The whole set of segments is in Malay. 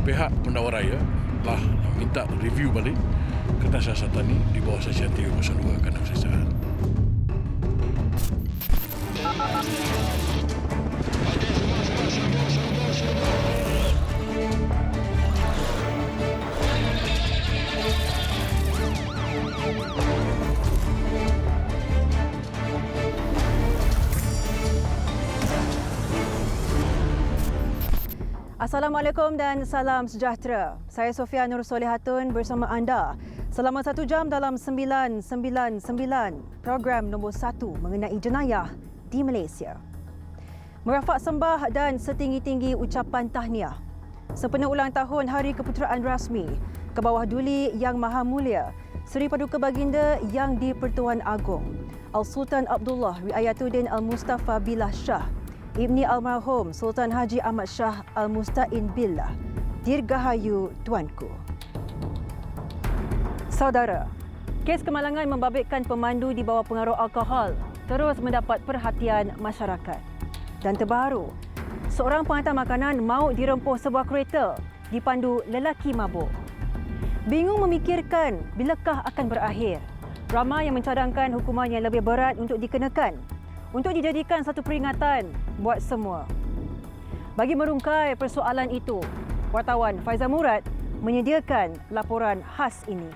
pihak pendakwa raya telah minta review balik kertas siasatan ini di bawah Seksyen 302 Kanun Siasatan. Assalamualaikum dan salam sejahtera. Saya Sofia Nur Solehatun bersama anda selama 1 jam dalam 999, program nombor 1 mengenai jenayah di Malaysia. Merafak sembah dan setinggi-tinggi ucapan tahniah sempena ulang tahun Hari Keputeraan Rasmi ke bawah duli Yang Maha Mulia Seri Paduka Baginda Yang di-Pertuan Agong Al-Sultan Abdullah Riayatuddin Al-Mustafa Billah Shah Ibni Almarhum Sultan Haji Ahmad Shah Al-Mustain Billah. Dirgahayu Tuanku. Saudara, kes kemalangan membabitkan pemandu di bawah pengaruh alkohol terus mendapat perhatian masyarakat. Dan terbaru, seorang penghantar makanan maut dirempuh sebuah kereta dipandu lelaki mabuk. Bingung memikirkan bilakah akan berakhir. Ramai yang mencadangkan hukuman yang lebih berat untuk dikenakan, untuk dijadikan satu peringatan buat semua. Bagi merungkai persoalan itu, wartawan Faizal Murad menyediakan laporan khas ini.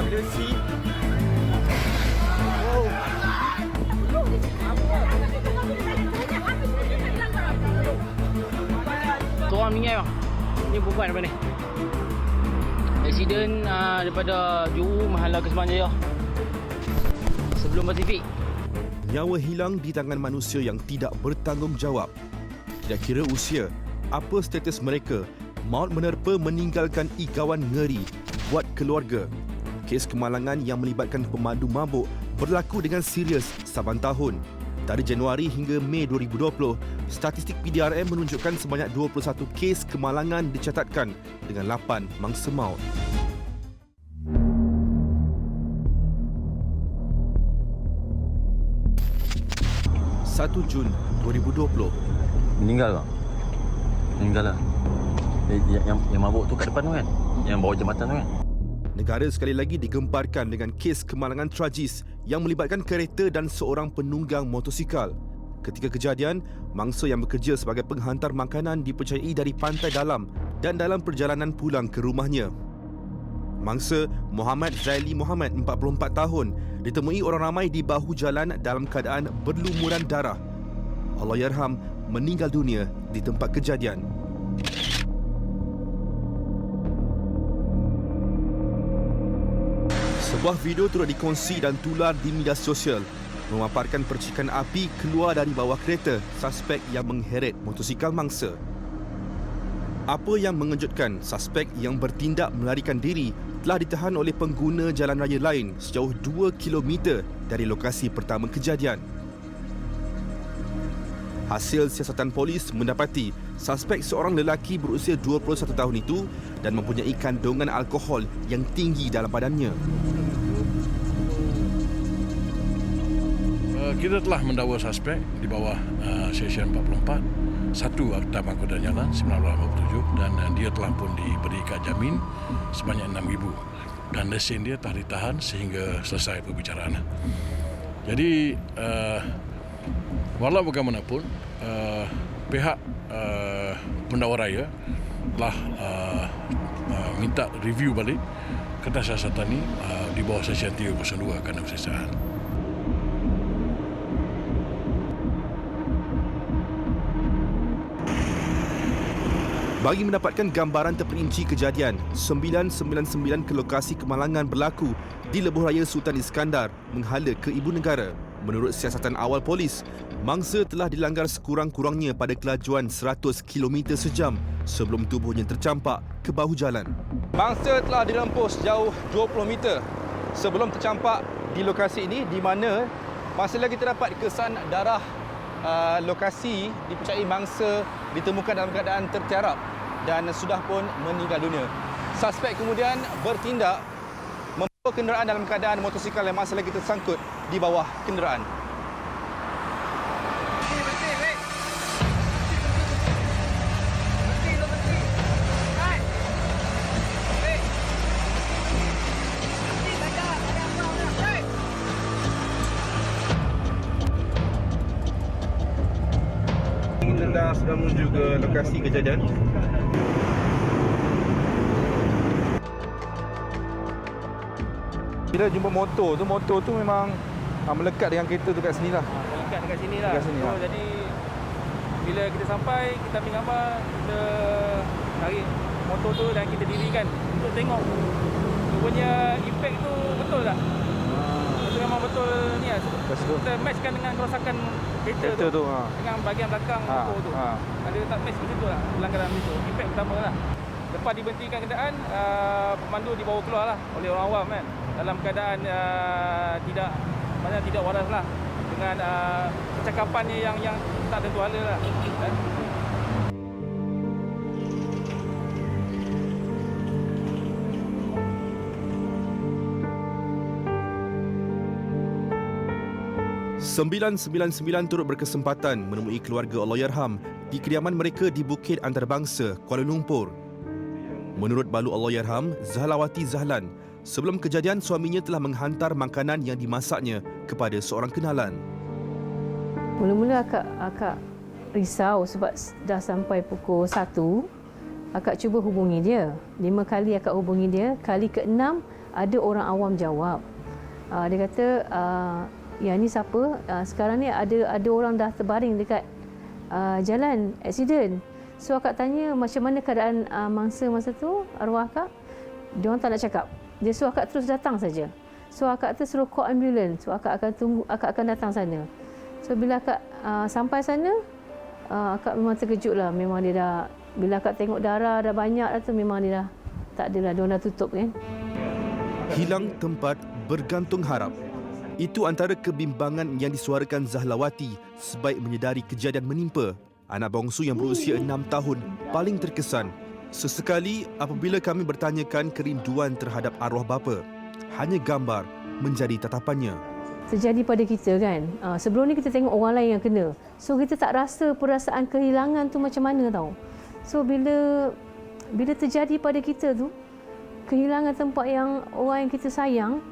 WC. Seorang meninggal. Ini perempuan daripada ni. Aksiden daripada Johor Mahalla ke Sembilan Jaya. Sebelum Pasifik. Nyawa hilang di tangan manusia yang tidak bertanggungjawab. Tidak kira usia, apa status mereka, maut menerpa meninggalkan igawan ngeri buat keluarga. Kes kemalangan yang melibatkan pemandu mabuk berlaku dengan serius saban tahun. Dari Januari hingga Mei 2020, statistik PDRM menunjukkan sebanyak 21 kes kemalangan dicatatkan dengan 8 mangsa maut. Jun 2020. Meninggal tak? Meninggal lah. Yang mabuk tu kat depan tu kan? Yang bawah jambatan tu kan? Negara sekali lagi digemparkan dengan kes kemalangan tragis yang melibatkan kereta dan seorang penunggang motosikal. Ketika kejadian, mangsa yang bekerja sebagai penghantar makanan dipercayai dari pantai dalam dan dalam perjalanan pulang ke rumahnya. Mangsa Muhammad Zaili Muhammad, 44 tahun, ditemui orang ramai di bahu jalan dalam keadaan berlumuran darah. Allahyarham meninggal dunia di tempat kejadian. Sebuah video turut dikongsi dan tular di media sosial memaparkan percikan api keluar dari bawah kereta suspek yang mengheret motosikal mangsa. Apa yang mengejutkan, suspek yang bertindak melarikan diri telah ditahan oleh pengguna jalan raya lain sejauh 2 km dari lokasi pertama kejadian. Hasil siasatan polis mendapati suspek seorang lelaki berusia 21 tahun itu dan mempunyai kandungan alkohol yang tinggi dalam badannya. Kita telah mendakwa suspek di bawah Seksyen 44 1 Akta Angkutan Jalan 1957 dan dia telah pun diberi kad jamin sebanyak RM6,000 dan lesen dia telah ditahan sehingga selesai perbicaraan. Jadi walau bagaimanapun pihak pendakwa raya telah minta review balik kertas siasatan ini di bawah Seksyen 302 Kanun Siasatan. Bagi mendapatkan gambaran terperinci kejadian, 999 ke lokasi kemalangan berlaku di Lebuh Raya Sultan Iskandar menghala ke ibu negara. Menurut siasatan awal polis, mangsa telah dilanggar sekurang-kurangnya pada kelajuan 100 km sejam sebelum tubuhnya tercampak ke bahu jalan. Mangsa telah dirempuh sejauh 20 meter sebelum tercampak di lokasi ini di mana Masih lagi terdapat kesan darah. Lokasi dipercayai mangsa ditemukan dalam keadaan tertiarap dan sudah pun meninggal dunia. Suspek kemudian bertindak membawa kenderaan dalam keadaan motosikal yang masih lagi tersangkut di bawah kenderaan. Kita sudah menuju ke lokasi kejadian. Bila jumpa motor tu memang melekat dengan kereta tu kat sini lah. Melekat dekat sini lah. Dekat sini, So, ha. jadi bila kita sampai, kita ambil gambar, kita tarik motor tu dan kita dirikan untuk tengok dia punya impact tu betul tak? Itu memang betul ni lah. Kita matchkan dengan kerosakan kereta tu. Dengan bahagian belakang motor tu. Ada tak match di situ lah, pelanggaran itu. Impact pertama lah. Lepas diberhentikan kenderaan, pemandu dibawa keluar lah oleh orang awam kan. Dalam keadaan tidak waras lah. Dengan percakapannya yang tak tentu hala lah. Kan? "999 turut berkesempatan menemui keluarga Allahyarham di kediaman mereka di Bukit Antarabangsa, Kuala Lumpur. Menurut Balu Allahyarham, Zahlawati Zahlan, sebelum kejadian suaminya telah menghantar makanan yang dimasaknya kepada seorang kenalan. Mula-mula akak risau sebab dah sampai pukul 1. Akak cuba hubungi dia. 5 kali akak hubungi dia. Kali ke-6 ada orang awam jawab. Dia kata, "Ya, ni siapa? Sekarang ni ada orang dah terbaring dekat jalan, aksiden." So akak tanya macam mana keadaan mangsa masa tu, arwah akak. Dia orang tak nak cakap. Dia suruh akak terus datang saja. So akak tu suruh call ambulans. So akak akan tunggu, akak akan datang sana. So bila akak sampai sana, akak memang terkejut lah. Memang dia dah, bila akak tengok darah dah banyak dah tu, memang dia dah tak adalah, dia orang dah tutup kan. Hilang tempat, bergantung harap. Itu antara kebimbangan yang disuarakan Zahlawati sebaik menyedari kejadian menimpa anak bongsu yang berusia 6 tahun paling terkesan. Sesekali apabila kami bertanyakan kerinduan terhadap arwah bapa, hanya gambar menjadi tatapannya. Terjadi pada kita kan. Sebelum ni kita tengok orang lain yang kena. So kita tak rasa perasaan kehilangan tu macam mana tau. So bila terjadi pada kita tu, kehilangan tempat yang orang yang kita sayang,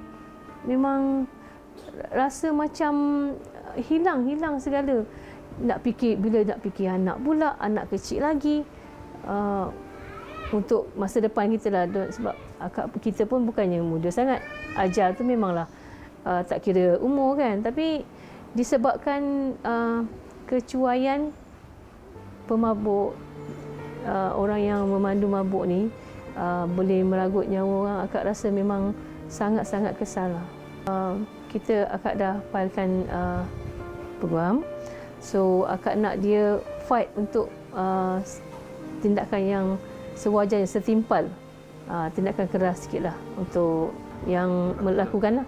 memang rasa macam hilang segala. Bila nak fikir anak pula, anak kecil lagi. Untuk masa depan kita lah, sebab kita pun bukannya muda sangat. Ajal tu memanglah tak kira umur kan, tapi disebabkan kecuaian pemabuk, orang yang memandu mabuk ni boleh meragut nyawa orang, akak rasa memang sangat-sangat kesal lah. Kita akak dah filekan peguam, so akak nak dia fight untuk tindakan yang sewajarnya, setimpal, tindakan keras sikit lah untuk yang melakukan lah.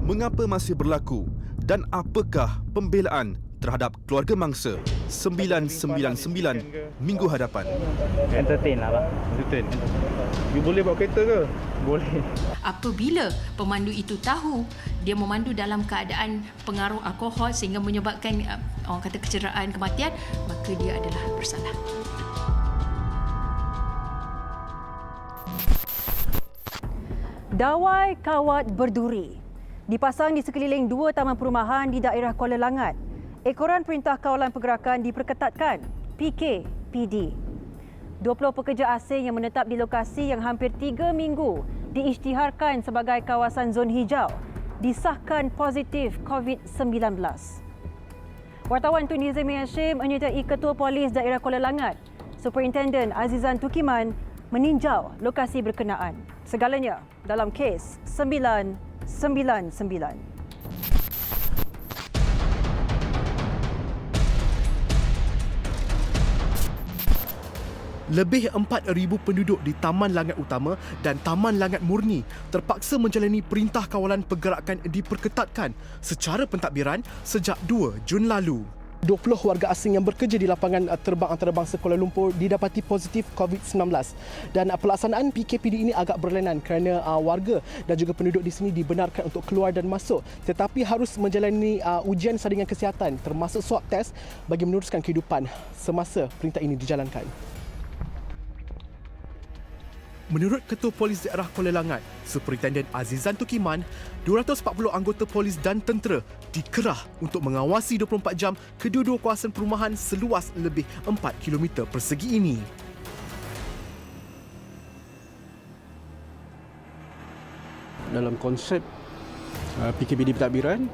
Mengapa masih berlaku dan apakah pembelaan terhadap keluarga mangsa? 999 minggu hadapan. Entertain lah, Pak. Entertain. You boleh bawa kereta ke? Boleh. Apabila pemandu itu tahu dia memandu dalam keadaan pengaruh alkohol sehingga menyebabkan orang kata kecederaan, kematian, maka dia adalah bersalah. Dawai kawat berduri dipasang di sekeliling 2 taman perumahan di daerah Kuala Langat. Ekoran Perintah Kawalan Pergerakan diperketatkan, PKPD. 20 pekerja asing yang menetap di lokasi yang hampir 3 minggu diisytiharkan sebagai kawasan zon hijau disahkan positif COVID-19. Wartawan Tun Hizmi Hashim menyertai Ketua Polis Daerah Kuala Langat, Superintenden Azizan Tukiman meninjau lokasi berkenaan. Segalanya dalam kes 999. Lebih 4,000 penduduk di Taman Langat Utama dan Taman Langat Murni terpaksa menjalani perintah kawalan pergerakan diperketatkan secara pentadbiran sejak 2 Jun lalu. 20 warga asing yang bekerja di lapangan terbang antarabangsa Kuala Lumpur didapati positif COVID-19 dan pelaksanaan PKPD ini agak berlainan kerana warga dan juga penduduk di sini dibenarkan untuk keluar dan masuk tetapi harus menjalani ujian saringan kesihatan termasuk swab test bagi meneruskan kehidupan semasa perintah ini dijalankan. Menurut Ketua Polis Daerah Kuala Langat, Superintendent Azizan Tukiman, 240 anggota polis dan tentera dikerah untuk mengawasi 24 jam kedua-dua kawasan perumahan seluas lebih 4 km persegi ini. Dalam konsep PKPD pentadbiran,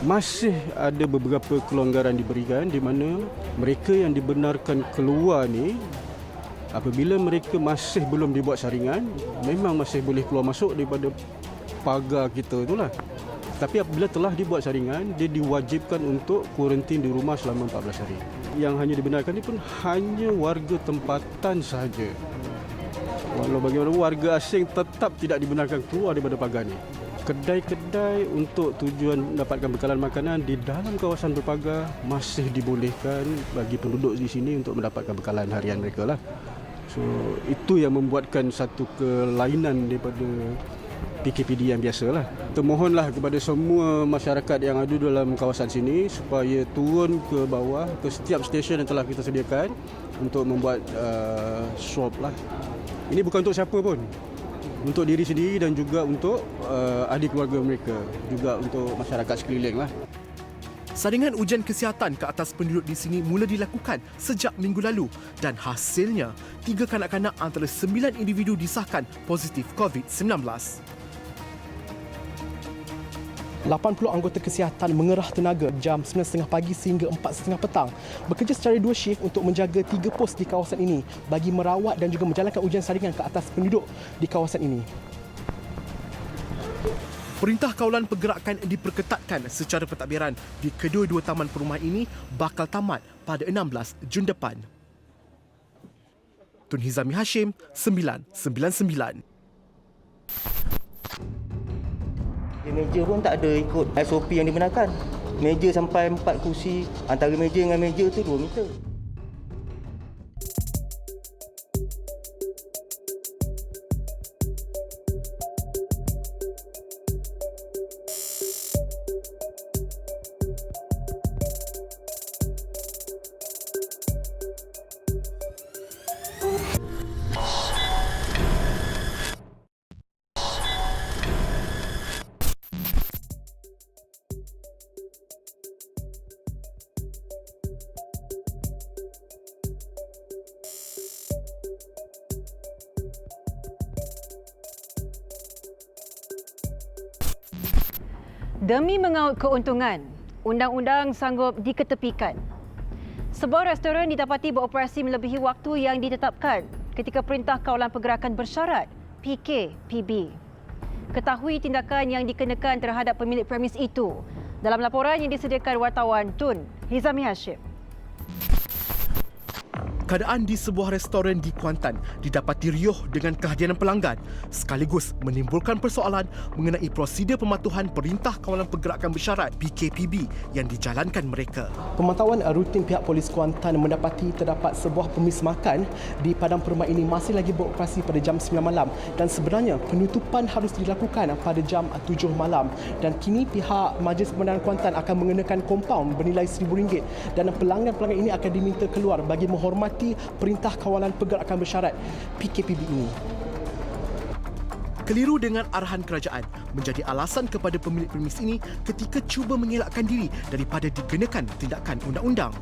masih ada beberapa kelonggaran diberikan di mana mereka yang dibenarkan keluar ni apabila mereka masih belum dibuat saringan, memang masih boleh keluar masuk daripada pagar kita itulah. Tapi apabila telah dibuat saringan, dia diwajibkan untuk kuarantin di rumah selama 14 hari. Yang hanya dibenarkan ni pun hanya warga tempatan sahaja. Walau bagaimana warga asing tetap tidak dibenarkan keluar daripada pagar ni. Kedai-kedai untuk tujuan mendapatkan bekalan makanan di dalam kawasan berpagar masih dibolehkan bagi penduduk di sini untuk mendapatkan bekalan harian mereka lah. So, itu yang membuatkan satu kelainan daripada PKPD yang biasalah. Termohonlah kepada semua masyarakat yang ada dalam kawasan sini supaya turun ke bawah ke setiap stesen yang telah kita sediakan untuk membuat swab lah. Ini bukan untuk siapa pun. Untuk diri sendiri dan juga untuk ahli keluarga mereka, juga untuk masyarakat sekeliling lah. Saringan ujian kesihatan ke atas penduduk di sini mula dilakukan sejak minggu lalu dan hasilnya 3 kanak-kanak antara 9 individu disahkan positif COVID-19. 80 anggota kesihatan mengerah tenaga jam 9.30 pagi sehingga 4.30 petang bekerja secara 2 shift untuk menjaga 3 pos di kawasan ini bagi merawat dan juga menjalankan ujian saringan ke atas penduduk di kawasan ini. Perintah kawalan pergerakan diperketatkan secara pentadbiran di kedua-dua taman perumahan ini bakal tamat pada 16 Jun depan. Tun Hizami Hashim, 999. Meja pun tak ada ikut SOP yang dibenarkan. Meja sampai 4 kursi, antara meja dengan meja tu 2 meter. Demi mengaut keuntungan, undang-undang sanggup diketepikan. Sebuah restoran didapati beroperasi melebihi waktu yang ditetapkan ketika Perintah Kawalan Pergerakan Bersyarat (PKPB). Ketahui tindakan yang dikenakan terhadap pemilik premis itu dalam laporan yang disediakan wartawan Tun Hizami Hashim. Keadaan di sebuah restoran di Kuantan didapati riuh dengan kehadiran pelanggan sekaligus menimbulkan persoalan mengenai prosedur pematuhan Perintah Kawalan Pergerakan Bersyarat PKPB yang dijalankan mereka. Pemantauan rutin pihak polis Kuantan mendapati terdapat sebuah pemis makan di padang perumahan ini masih lagi beroperasi pada jam 9 malam dan sebenarnya penutupan harus dilakukan pada jam 7 malam dan kini pihak Majlis Pembenaran Kuantan akan mengenakan kompaun bernilai RM1,000 dan pelanggan-pelanggan ini akan diminta keluar bagi menghormati Perintah Kawalan Pergerakan Bersyarat PKPB ini. Keliru dengan arahan kerajaan menjadi alasan kepada pemilik premis ini ketika cuba mengelakkan diri daripada dikenakan tindakan undang-undang.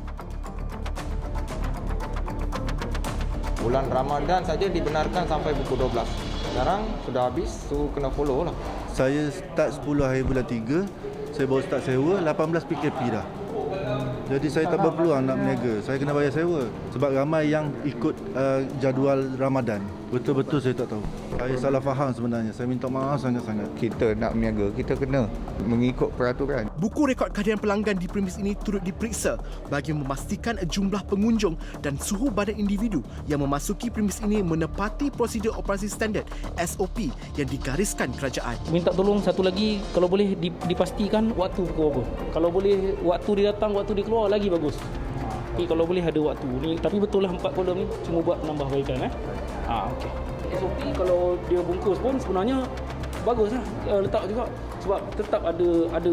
Bulan Ramadan saja dibenarkan sampai pukul 12. Sekarang sudah habis, so kena follow lah. Saya start 10 hari bulan 3, saya baru start sewa, 18 PKP dah. Jadi saya tak berpeluang nak berniaga. Saya kena bayar sewa sebab ramai yang ikut jadual Ramadan. Betul-betul saya tak tahu. Saya salah faham sebenarnya. Saya minta maaf sangat-sangat. Kita nak berniaga, kita kena mengikut peraturan. Buku rekod kehadiran pelanggan di premis ini turut diperiksa bagi memastikan jumlah pengunjung dan suhu badan individu yang memasuki premis ini menepati prosedur operasi standard SOP yang digariskan kerajaan. Minta tolong satu lagi, kalau boleh dipastikan waktu pukul apa. Kalau boleh waktu dia datang, waktu dia keluar lagi bagus. Okay, kalau boleh ada waktu ni, tapi betul lah 4 kolom ni cuma buat menambah baikan. Okey. SOP kalau dia bungkus pun sebenarnya baguslah letak juga sebab tetap ada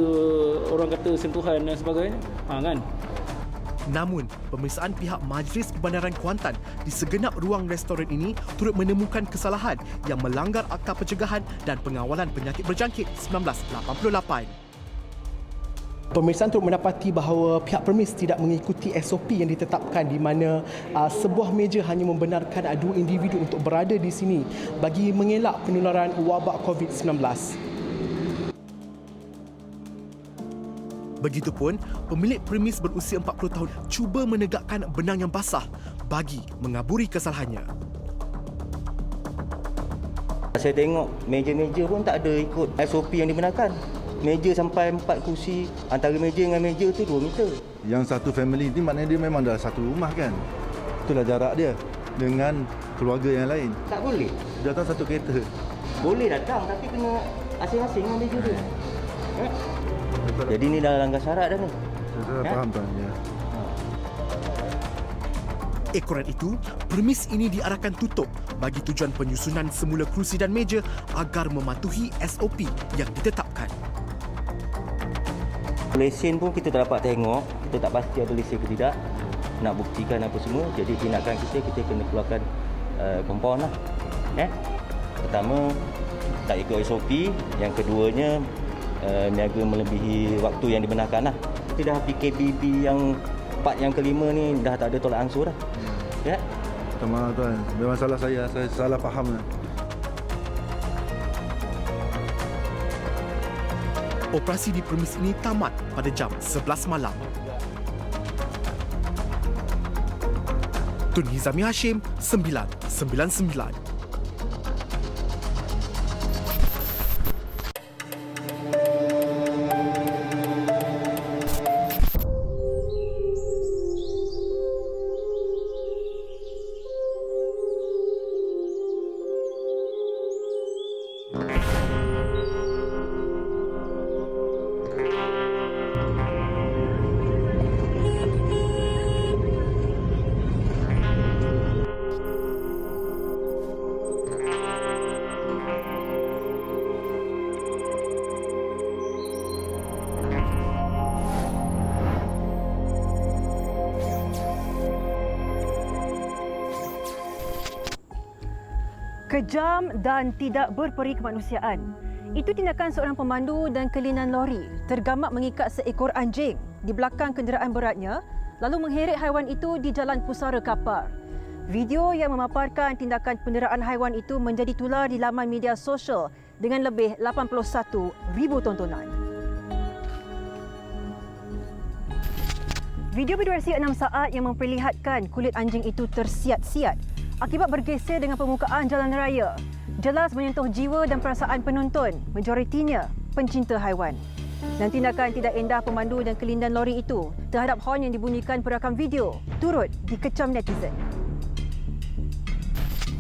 orang kata sentuhan dan sebagainya. Kan. Namun, pemeriksaan pihak Majlis Perbandaran Kuantan di segenap ruang restoran ini turut menemukan kesalahan yang melanggar Akta Pencegahan dan Pengawalan Penyakit Berjangkit 1988. Pemeriksaan turut mendapati bahawa pihak premis tidak mengikuti SOP yang ditetapkan di mana sebuah meja hanya membenarkan 2 individu untuk berada di sini bagi mengelak penularan wabak COVID-19. Begitupun, pemilik premis berusia 40 tahun cuba menegakkan benang yang basah bagi mengaburi kesalahannya. Saya tengok meja-meja pun tak ada ikut SOP yang dibenarkan. Meja sampai 4 kursi, antara meja dengan meja tu 2 meter. Yang satu family ni maknanya dia memang dah satu rumah kan. Itulah jarak dia dengan keluarga yang lain. Tak boleh. Datang satu kereta. Boleh datang tapi kena asing-asing dengan meja dia. Jadi ni dah langgar syarat dah ni. Saya faham tuan. Ya. Ekoran itu, premis ini diarahkan tutup bagi tujuan penyusunan semula kerusi dan meja agar mematuhi SOP yang ditetapkan. Lesen pun kita tak dapat tengok, kita tak pasti ada lesen ke tidak. Nak buktikan apa semua, jadi tindakan kita kena keluarkan kompaun lah. Pertama, tak ikut SOP. Yang keduanya, niaga melebihi waktu yang dibenarkan lah. Kita dah PKBB yang part yang kelima ni dah tak ada tolak ansur dah. Ya. Minta maaf tuan, memang salah saya salah faham. Operasi di premis ini tamat pada jam 11 malam. Tun Hizami Hashim, 999. Kejam dan tidak berperi kemanusiaan. Itu tindakan seorang pemandu dan kelinan lori tergamak mengikat seekor anjing di belakang kenderaan beratnya lalu mengheret haiwan itu di Jalan Pusara Kapar. Video yang memaparkan tindakan penderaan haiwan itu menjadi tular di laman media sosial dengan lebih 81,000 tontonan. Video berdurasi 6 saat yang memperlihatkan kulit anjing itu tersiat-siat akibat bergeser dengan permukaan jalan raya. Jelas menyentuh jiwa dan perasaan penonton, majoritinya pencinta haiwan. Dan tindakan tidak endah pemandu dan kelindan lori itu terhadap hon yang dibunyikan perakam video turut dikecam netizen.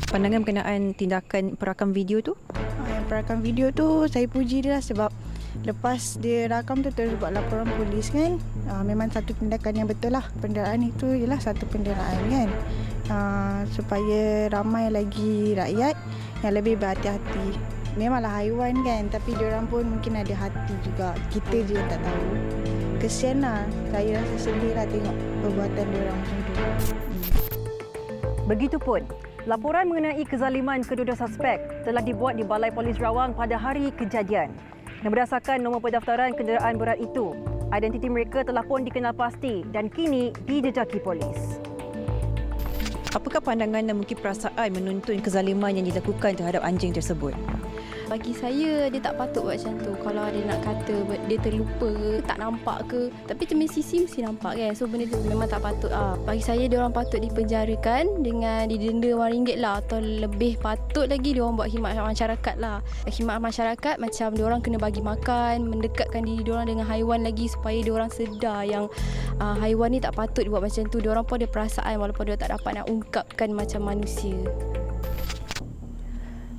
Pandangan berkenaan tindakan perakam video tu? Yang perakam video tu saya puji dia lah sebab lepas dia rakam tu terus buat laporan polis kan. Memang satu tindakan yang betul lah. Penderaan itu ialah satu penderaan kan. Supaya ramai lagi rakyat yang lebih berhati-hati. Memanglah haiwan kan, tapi diorang pun mungkin ada hati juga. Kita je yang tak tahu. Kesian lah. Saya rasa sedih lah tengok perbuatan diorang macam tu. Begitupun, laporan mengenai kezaliman kedua-dua suspek telah dibuat di Balai Polis Rawang pada hari kejadian. Dan berdasarkan nombor pendaftaran kenderaan berat itu, identiti mereka telah pun dikenal pasti dan kini dijejaki polis. Apakah pandangan dan mungkin perasaan menuntun kezaliman yang dilakukan terhadap anjing tersebut? Bagi saya dia tak patut buat macam tu. Kalau ada nak kata dia terlupa ke, tak nampak ke, tapi cermin sisi mesti nampak kan. So benda tu memang tak patut. Bagi saya dia orang patut dipenjarakan dengan didenda RM1 lah, atau lebih patut lagi dia orang buat khidmat masyarakat lah. Khidmat masyarakat macam dia orang kena bagi makan, mendekatkan diri dia orang dengan haiwan lagi supaya dia orang sedar yang haiwan ni tak patut buat macam tu. Dia orang pun ada perasaan walaupun dia tak dapat nak ungkapkan macam manusia.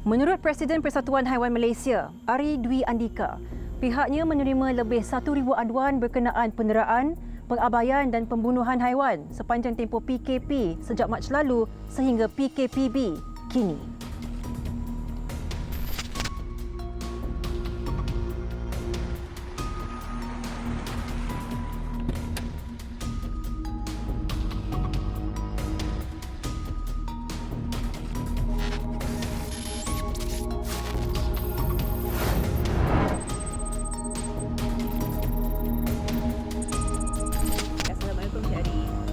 Menurut Presiden Persatuan Haiwan Malaysia, Ari Dwi Andika, pihaknya menerima lebih 1,000 aduan berkenaan penderaan, pengabaian dan pembunuhan haiwan sepanjang tempoh PKP sejak Mac lalu sehingga PKPB kini.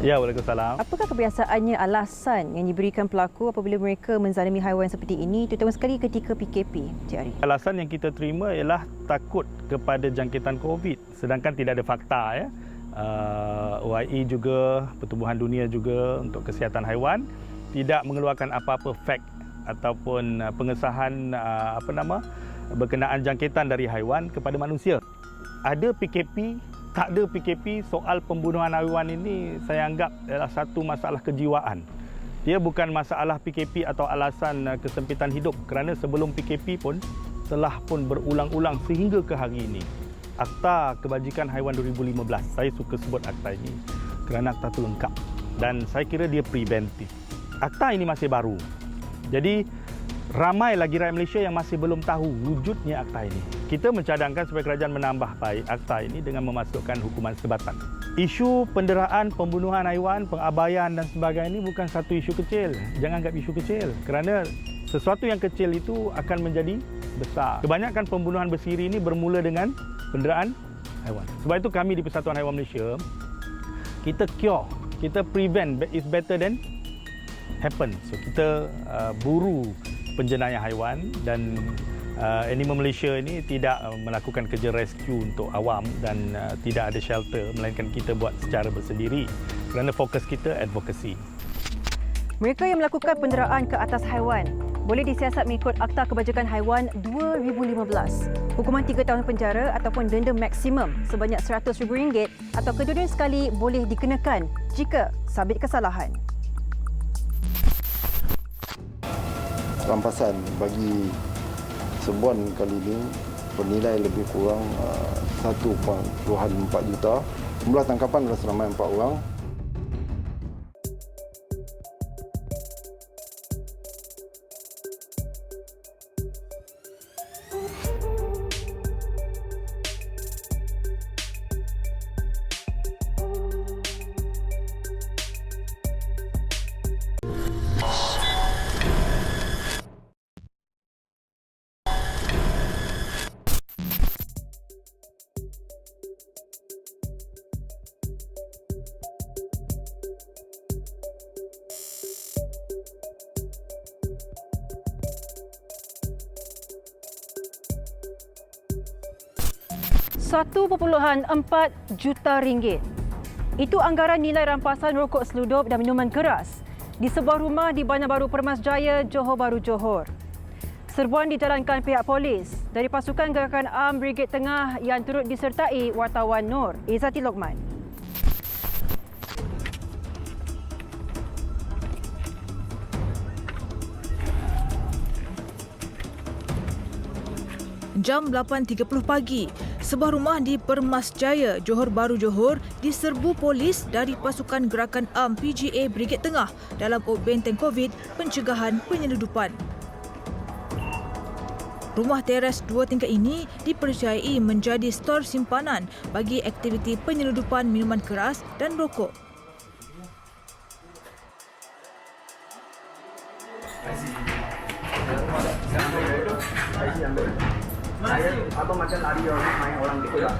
Ya, Waalaikumsalam. Apakah kebiasaannya alasan yang diberikan pelaku apabila mereka menzalimi haiwan seperti ini, terutama sekali ketika PKP, Cik Ari? Alasan yang kita terima ialah takut kepada jangkitan COVID, sedangkan tidak ada fakta. OIE juga, Pertubuhan Dunia juga untuk kesihatan haiwan tidak mengeluarkan apa-apa fact ataupun pengesahan berkenaan jangkitan dari haiwan kepada manusia. Ada PKP, tak ada PKP, soal pembunuhan haiwan ini saya anggap adalah satu masalah kejiwaan. Dia bukan masalah PKP atau alasan kesempitan hidup, kerana sebelum PKP pun telah pun berulang-ulang sehingga ke hari ini. Akta Kebajikan Haiwan 2015, saya suka sebut akta ini kerana akta itu lengkap dan saya kira dia preventif. Akta ini masih baru. Jadi ramai lagi rakyat Malaysia yang masih belum tahu wujudnya akta ini. Kita mencadangkan supaya kerajaan menambah baik akta ini dengan memasukkan hukuman sebatan. Isu penderaan, pembunuhan haiwan, pengabaian dan sebagainya ini bukan satu isu kecil. Jangan anggap isu kecil kerana sesuatu yang kecil itu akan menjadi besar. Kebanyakan pembunuhan bersiri ini bermula dengan penderaan haiwan. Sebab itu kami di Persatuan Haiwan Malaysia, kita cure, kita prevent is better than happen. So kita buru penjenayah haiwan dan Animal Malaysia ini tidak melakukan kerja rescue untuk awam dan tidak ada shelter, melainkan kita buat secara bersendiri kerana fokus kita advocacy. Mereka yang melakukan penderaan ke atas haiwan boleh disiasat mengikut Akta Kebajikan Haiwan 2015. Hukuman 3 tahun penjara ataupun denda maksimum sebanyak RM100,000 atau kedua-dua sekali boleh dikenakan jika sabit kesalahan. Rampasan bagi Serbuan kali ini bernilai lebih kurang 1.4 juta. Jumlah tangkapan adalah seramai 4 orang. RM1.4 juta. Itu anggaran nilai rampasan rokok seludup dan minuman keras di sebuah rumah di Bandar Baru Permas Jaya, Johor Bahru, Johor. Serbuan dijalankan pihak polis dari pasukan Gerakan Am Brigade Tengah yang turut disertai wartawan Nur Izzati Lokman. Jam 8.30 pagi, sebuah rumah di Permas Jaya, Johor Bahru, Johor diserbu polis dari pasukan Gerakan Am PGA Brigade Tengah dalam benteng COVID pencegahan penyeludupan. Rumah teres 2 tingkat ini dipercayai menjadi stor simpanan bagi aktiviti penyeludupan minuman keras dan rokok. Abang macam lari orang main orang gitu lah.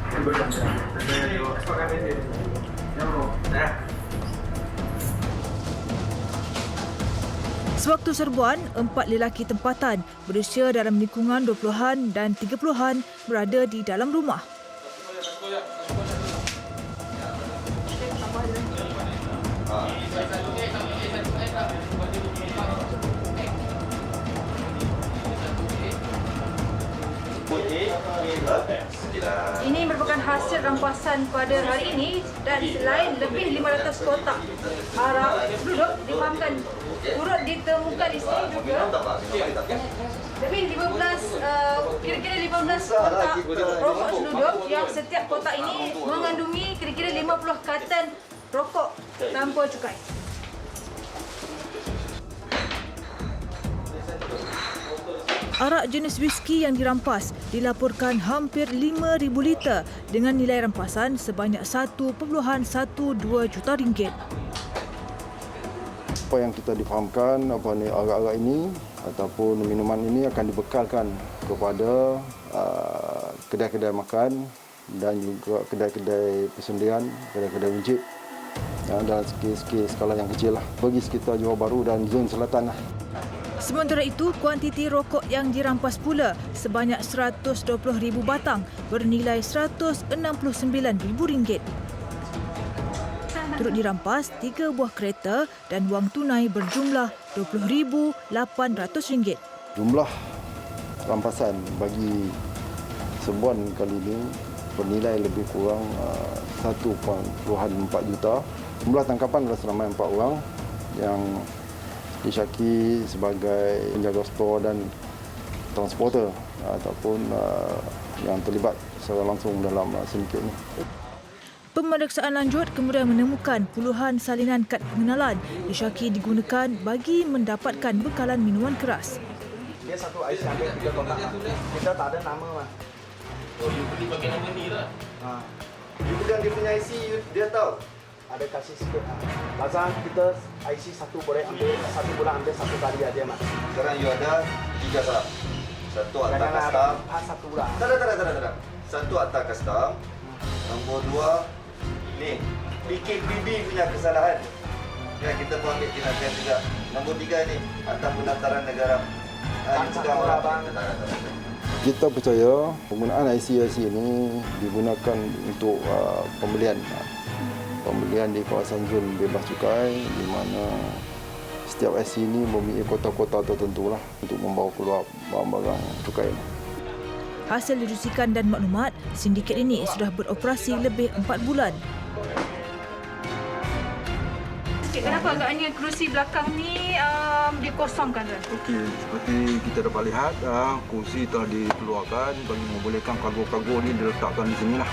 Sewaktu serbuan, 4 lelaki tempatan berusia dalam lingkungan 20-an dan 30-an berada di dalam rumah. Ini merupakan hasil rampasan pada hari ini dan selain lebih 500 kotak arak duduk difahamkan turut ditemukan di sini juga lebih 15 kira-kira 15 kotak rokok seluduk yang setiap kotak ini mengandungi kira-kira 50 karton rokok tanpa cukai. Arak jenis whisky yang dirampas dilaporkan hampir 5,000 liter dengan nilai rampasan sebanyak 1.12 juta ringgit. Apa yang kita difahamkan, arak-arak ini ataupun minuman ini akan dibekalkan kepada kedai-kedai makan dan juga kedai-kedai persendian, kedai-kedai wujud dalam skala yang kecil lah. Bagi sekitar Johor Bahru dan zon selatan lah. Sementara itu, kuantiti rokok yang dirampas pula sebanyak 120,000 batang bernilai RM169,000. Turut dirampas 3 buah kereta dan wang tunai berjumlah RM20,800. Jumlah rampasan bagi serbuan kali ini bernilai lebih kurang 1.4 juta. Jumlah tangkapan adalah seramai 4 orang yang disyaki sebagai penjaga stor dan transporter ataupun yang terlibat secara langsung dalam sindiket ini. Pemeriksaan lanjut kemudian menemukan puluhan salinan kad pengenalan disyaki digunakan bagi mendapatkan bekalan minuman keras. Dia satu IC ambil 3 kotak. Kita tak ada nama mah. Oh, you beli pakai nama ni lah. You pegang dia punya IC, dia tahu. Ada kasih sikit. Bazan kita IC satu boleh ambil, satu bulan ambil satu kali aja mas. Sekarang you ada 3 sahab. Satu akta custom. Satu bulan. Tak. Satu akta custom. Nombor 2 ni PKPB punya kesalahan. Ya, kita pun ambil tindakan juga. Nombor 3 ni akta pendaftaran negara. Kita percaya penggunaan IC ini digunakan untuk pembelian di kawasan zon bebas cukai, di mana setiap IC ini mempunyai kota-kota tertentu lah untuk membawa keluar barang-barang cukai. Hasil dirusikan dan maklumat, sindiket ini sudah beroperasi lebih 4 bulan. Kenapa agaknya kerusi belakang ni dikosongkan? Okey, seperti kita dapat lihat, kursi telah dikeluarkan bagi membolehkan kargo-kargo ni diletakkan di sinilah.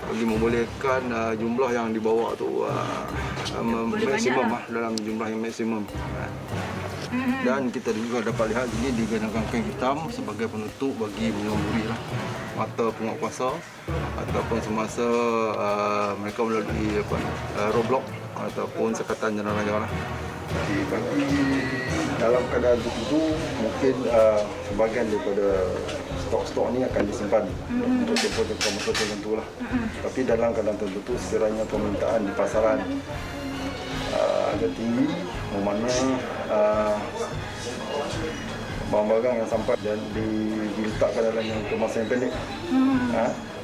Bagi membolehkan jumlah yang dibawa tu maksimum lah, dalam jumlah yang maksimum. Dan kita juga dapat lihat ini digunakan kain hitam sebagai penutup bagi mengelaburi lah mata penguatkuasa ataupun semasa mereka melalui roadblock ataupun sekatan jalan raya lah. Bagi dalam keadaan tertentu mungkin sebahagian daripada stok-stok ni akan disimpan untuk tempoh-tempoh masa tertentu lah. Tapi dalam keadaan tertentu sekiranya permintaan di pasaran agak tinggi, mana barang-barang yang sampai dan diletakkan dalam yang kemasan yang pendek,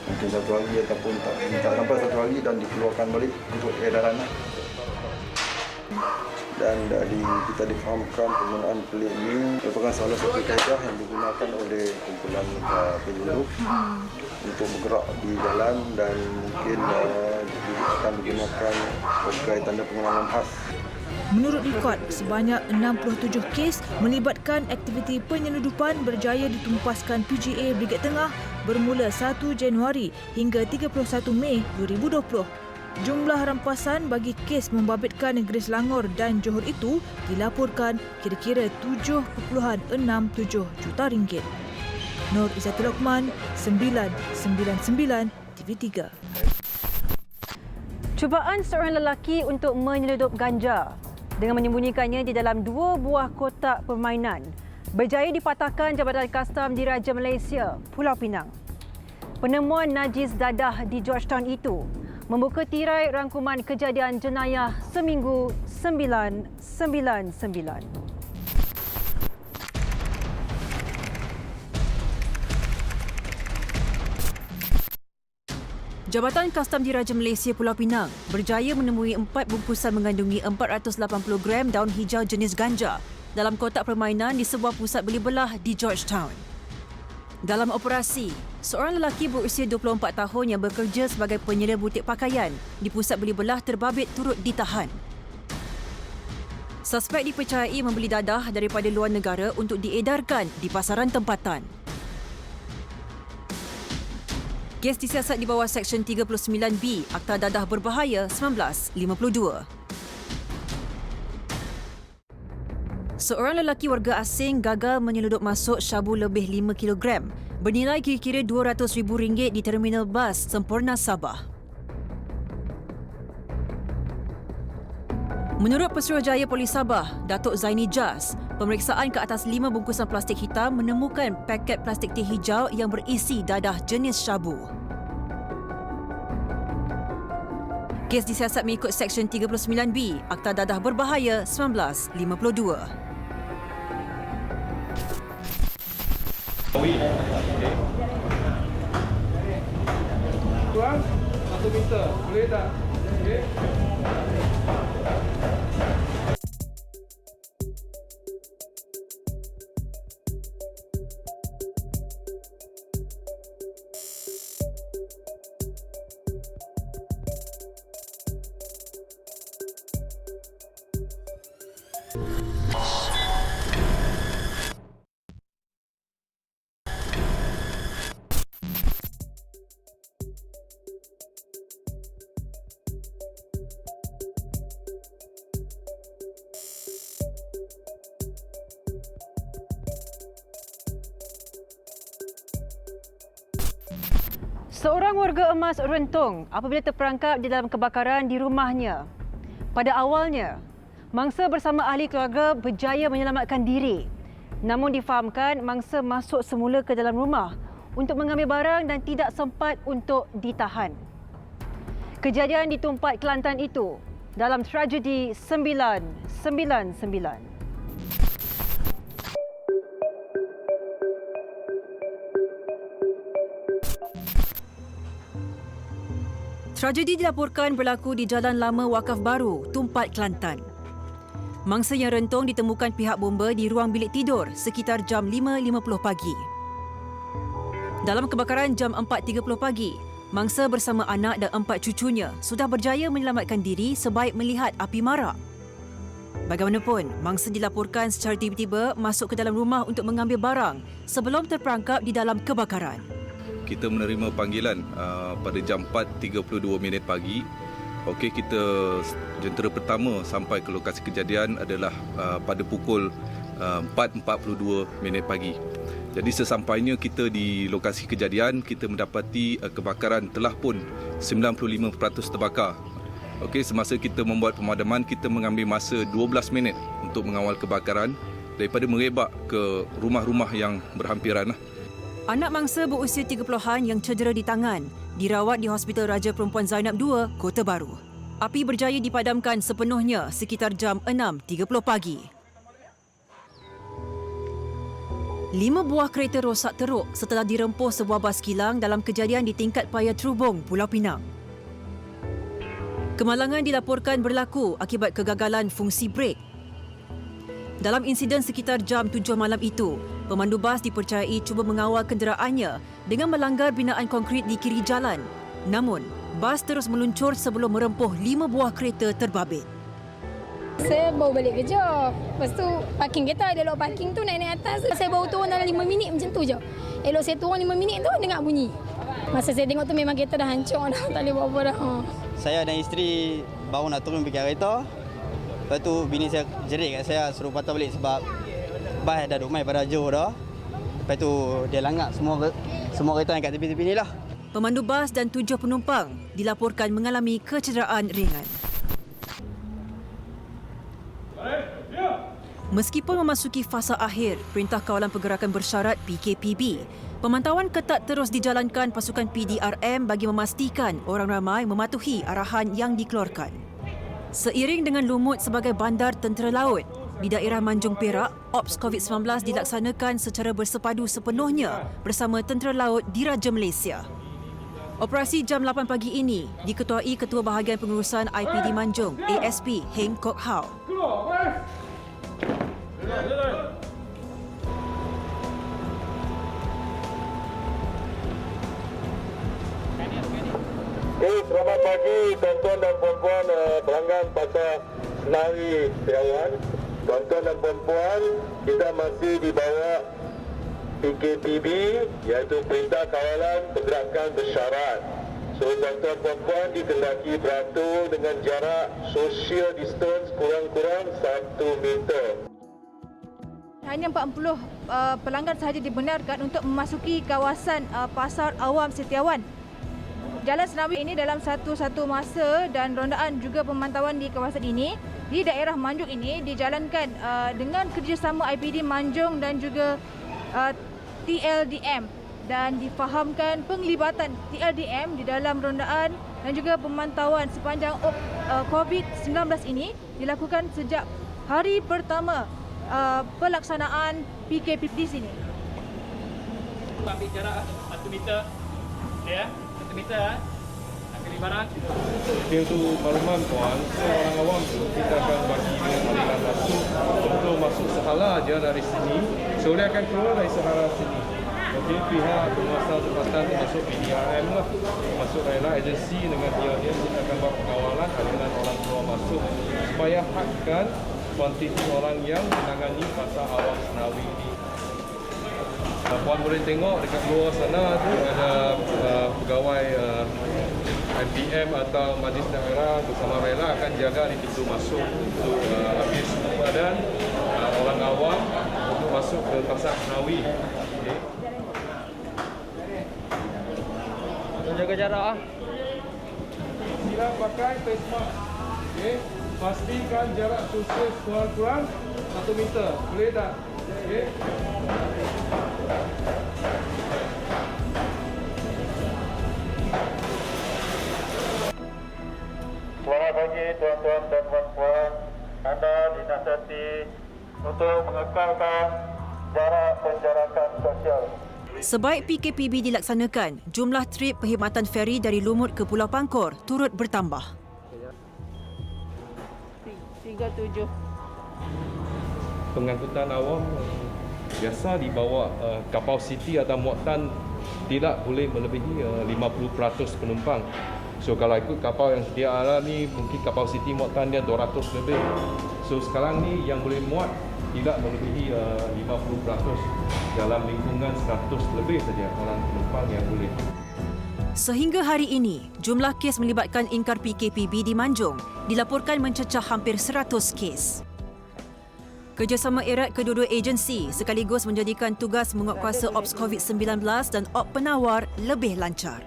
mungkin 1 hari ataupun tak sampai 1 hari dan dikeluarkan balik untuk edaran lah. Dan kita difahamkan penggunaan pelik ini merupakan salah satu kaedah yang digunakan oleh kumpulan penyelundup untuk bergerak di jalan dan mungkin akan digunakan sebagai tanda pengenalan khas. Menurut rekod, sebanyak 67 kes melibatkan aktiviti penyelundupan berjaya ditumpaskan PGA Brigade Tengah bermula 1 Januari hingga 31 Mei 2020. Jumlah rampasan bagi kes membabitkan negeri Selangor dan Johor itu dilaporkan kira-kira 7.67 juta ringgit. Nur Izzatul Lokman, 999 TV3. Cubaan seorang lelaki untuk menyeludup ganja dengan menyembunyikannya di dalam 2 buah kotak permainan berjaya dipatahkan Jabatan Kastam Diraja Malaysia, Pulau Pinang. Penemuan najis dadah di Georgetown itu membuka tirai rangkuman kejadian jenayah seminggu 999. Jabatan Kastam Diraja Malaysia Pulau Pinang berjaya menemui 4 bungkusan mengandungi 480 gram daun hijau jenis ganja dalam kotak permainan di sebuah pusat beli belah di Georgetown. Dalam operasi, seorang lelaki berusia 24 tahun yang bekerja sebagai penyedia butik pakaian di pusat beli belah terbabit turut ditahan. Suspek dipercayai membeli dadah daripada luar negara untuk diedarkan di pasaran tempatan. Kes disiasat di bawah Seksyen 39B Akta Dadah Berbahaya 1952. Seorang lelaki warga asing gagal menyeludup masuk syabu lebih 5 kg bernilai kira-kira RM200,000 di terminal bas Semporna Sabah. Menurut Pesuruhjaya Polis Sabah, Datuk Zaini Jas, pemeriksaan ke atas 5 bungkusan plastik hitam menemukan paket plastik teh hijau yang berisi dadah jenis syabu. Kes disiasat mengikut Seksyen 39B Akta Dadah Berbahaya 1952. Tuan, 1 meter. Boleh tak? Okey. Seorang warga emas rentung apabila terperangkap di dalam kebakaran di rumahnya. Pada awalnya, mangsa bersama ahli keluarga berjaya menyelamatkan diri. Namun difahamkan mangsa masuk semula ke dalam rumah untuk mengambil barang dan tidak sempat untuk ditahan. Kejadian di Tumpat, Kelantan itu dalam tragedi 999. Tragedi dilaporkan berlaku di Jalan Lama Wakaf Baru, Tumpat, Kelantan. Mangsa yang rentung ditemukan pihak bomba di ruang bilik tidur sekitar jam 5.50 pagi. Dalam kebakaran jam 4.30 pagi, mangsa bersama anak dan 4 cucunya sudah berjaya menyelamatkan diri sebaik melihat api marak. Bagaimanapun, mangsa dilaporkan secara tiba-tiba masuk ke dalam rumah untuk mengambil barang sebelum terperangkap di dalam kebakaran. Kita menerima panggilan pada jam 4.32 pagi. Okey, jentera pertama sampai ke lokasi kejadian adalah pada pukul 4.42 pagi. Jadi sesampainya kita di lokasi kejadian, kita mendapati kebakaran telah pun 95% terbakar. Okey, semasa kita membuat pemadaman, kita mengambil masa 12 minit untuk mengawal kebakaran daripada merebak ke rumah-rumah yang berhampiran. Anak mangsa berusia 30-an yang cedera di tangan dirawat di Hospital Raja Perempuan Zainab II, Kota Baru. Api berjaya dipadamkan sepenuhnya sekitar jam 6.30 pagi. 5 buah kereta rosak teruk setelah dirempuh sebuah bas kilang dalam kejadian di tingkat Paya Trubong, Pulau Pinang. Kemalangan dilaporkan berlaku akibat kegagalan fungsi brek. Dalam insiden sekitar jam 7 malam itu, pemandu bas dipercayai cuba mengawal kenderaannya dengan melanggar binaan konkrit di kiri jalan. Namun, bas terus meluncur sebelum merempuh 5 buah kereta terbabit. Saya baru balik kerja. Lepas tu parking kereta, elok parking tu naik atas. Saya baru turun dalam 5 minit macam tu je. Elok saya turun 5 minit tu dengar bunyi. Masa saya tengok tu memang kereta dah hancur dah. Tak boleh buat apa dah. Saya dan isteri baru nak turun pergi kereta. Lepas tu bini saya jerit kat saya suruh patah balik sebab bas dah duk mai pada Johor dah. Lepas tu dia langgar semua kereta yang kat tepi-tepi ni lah. Pemandu bas dan 7 penumpang dilaporkan mengalami kecederaan ringan. Meskipun memasuki fasa akhir Perintah Kawalan Pergerakan Bersyarat PKPB, pemantauan ketat terus dijalankan pasukan PDRM bagi memastikan orang ramai mematuhi arahan yang dikeluarkan. Seiring dengan lumut sebagai bandar tentera laut, di daerah Manjung Perak, Ops COVID-19 dilaksanakan secara bersepadu sepenuhnya bersama tentera laut Diraja Malaysia. Operasi jam 8 pagi ini diketuai Ketua Bahagian Pengurusan IPD Manjung, ASP Heng Kok Hao. Selamat pagi tuan-tuan dan puan-puan pelanggan pasar Senawi Setiawan. Tuan-tuan dan puan-puan, kita masih di bawah PKPB, iaitu Perintah Kawalan Pergerakan Bersyarat. So tuan-tuan puan-puan dikendaki beratur dengan jarak social distance kurang-kurang 1 meter. Hanya 40 pelanggan sahaja dibenarkan untuk memasuki kawasan Pasar Awam Setiawan. Jalan Senawi ini dalam satu masa dan rondaan juga pemantauan di kawasan ini di daerah Manjung ini dijalankan dengan kerjasama IPD Manjung dan juga TLDM, dan difahamkan penglibatan TLDM di dalam rondaan dan juga pemantauan sepanjang COVID-19 ini dilakukan sejak hari pertama pelaksanaan PKP di sini. Ambil jarak 1 meter. Ya. Meter akan barang. Dia tu makluman tuan, orang awam tu kita akan bagi dia aliran masuk. Contoh masuk sehala aja dari sini, so dia akan keluar dari sehala sini. Okey, pihak penguasa tempatan termasuk PDRM lah, masuk rela agensi dengan dia kita akan buat pengawalan aliran orang keluar masuk supaya hadkan kuantiti orang yang menangani pasar awam Senawi ini. Puan boleh tengok dekat luar sana tu ada pegawai MPM atau Majlis Daerah bersama rela akan jaga di pintu masuk untuk habis semua dan orang awam untuk masuk ke pasar Senawi. Okay. Jaga jarak. Sila pakai face mask. Okay. Pastikan jarak sosial kurang-kurang 1 meter. Boleh tak? Okay. Selamat pagi tuan-tuan dan puan-puan. Anda dinasihati untuk mengekalkan jarak penjarakan sosial. Sebaik PKPB dilaksanakan, jumlah trip perkhidmatan feri dari Lumut ke Pulau Pangkor turut bertambah. 37. Pengangkutan awam biasa dibawa kapasiti atau muatan tidak boleh melebihi 50% penumpang. So kalau ikut kapal yang sedia ada ni mungkin kapasiti muatan dia 200 lebih. So sekarang ni yang boleh muat tidak melebihi 50% dalam lingkungan 100 lebih saja orang penumpang yang boleh. Sehingga hari ini, jumlah kes melibatkan ingkar PKPB di Manjung dilaporkan mencecah hampir 100 kes. Kerjasama erat kedua-dua agensi sekaligus menjadikan tugas menguatkuasa Ops COVID-19 dan Ops penawar lebih lancar.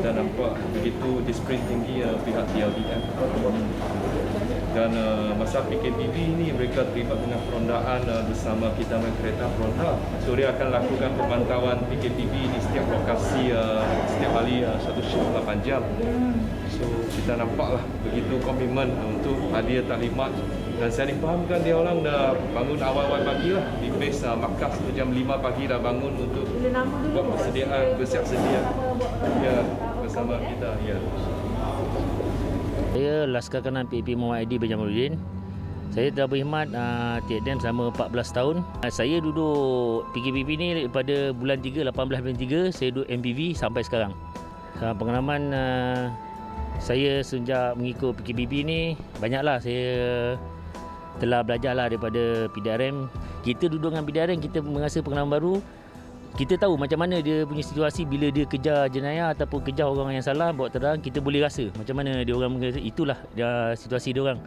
Dan nampak begitu disiplin tinggi pihak TLDM. Dan masa PKPB ini mereka terlibat dengan perondaan bersama kita dengan kereta peronda. So dia akan lakukan pemantauan PKPB di setiap lokasi setiap hari 1 shift 8 jam. So kita nampaklah begitu komitmen untuk hadir taklimat, dan saya difahamkan dia orang dah bangun awal-awal pagi lah di base markas tu jam 5 pagi dah bangun untuk buat persediaan, bersiap sedia ya bersama kita ya. Saya Laskar Kanan PAP Muhammad Aidi bin Jamaluddin. Saya telah berkhidmat TLDM selama 14 tahun. Saya duduk PKPB ni daripada bulan 3, 18 bulan 3, saya duduk MPV sampai sekarang. Pengalaman saya sejak mengikut PKPB ni banyaklah. Saya telah belajarlah daripada PDRM. Kita duduk dengan PDRM, kita merasa pengalaman baru. Kita tahu macam mana dia punya situasi bila dia kejar jenayah ataupun kejar orang yang salah buat terang, kita boleh rasa macam mana dia orang mengerti. Itulah situasi dia orang.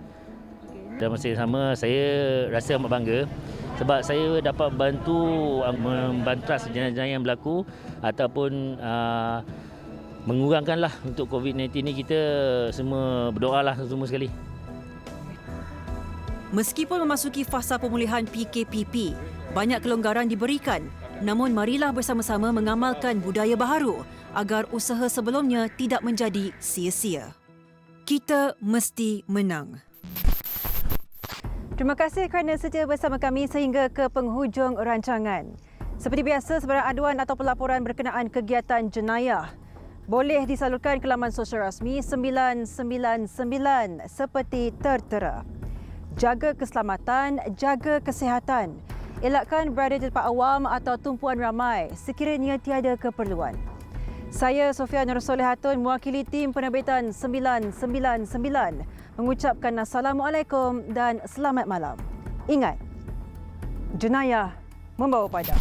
Dan masa yang sama saya rasa amat bangga sebab saya dapat bantu membantras jenayah-jenayah yang berlaku ataupun mengurangkanlah untuk COVID-19 ni. Kita semua berdoalah semua sekali. Meskipun memasuki fasa pemulihan PKPP, banyak kelonggaran diberikan. Namun marilah bersama-sama mengamalkan budaya baharu agar usaha sebelumnya tidak menjadi sia-sia. Kita mesti menang. Terima kasih kerana setia bersama kami sehingga ke penghujung rancangan. Seperti biasa, sebarang aduan atau pelaporan berkenaan kegiatan jenayah boleh disalurkan ke laman sosial rasmi 999 seperti tertera. Jaga keselamatan, jaga kesihatan. Elakkan berada di tempat awam atau tumpuan ramai sekiranya tiada keperluan. Saya Sofia Nur Solehatun mewakili tim penerbitan 999 mengucapkan Assalamualaikum dan selamat malam. Ingat, jenayah membawa pada.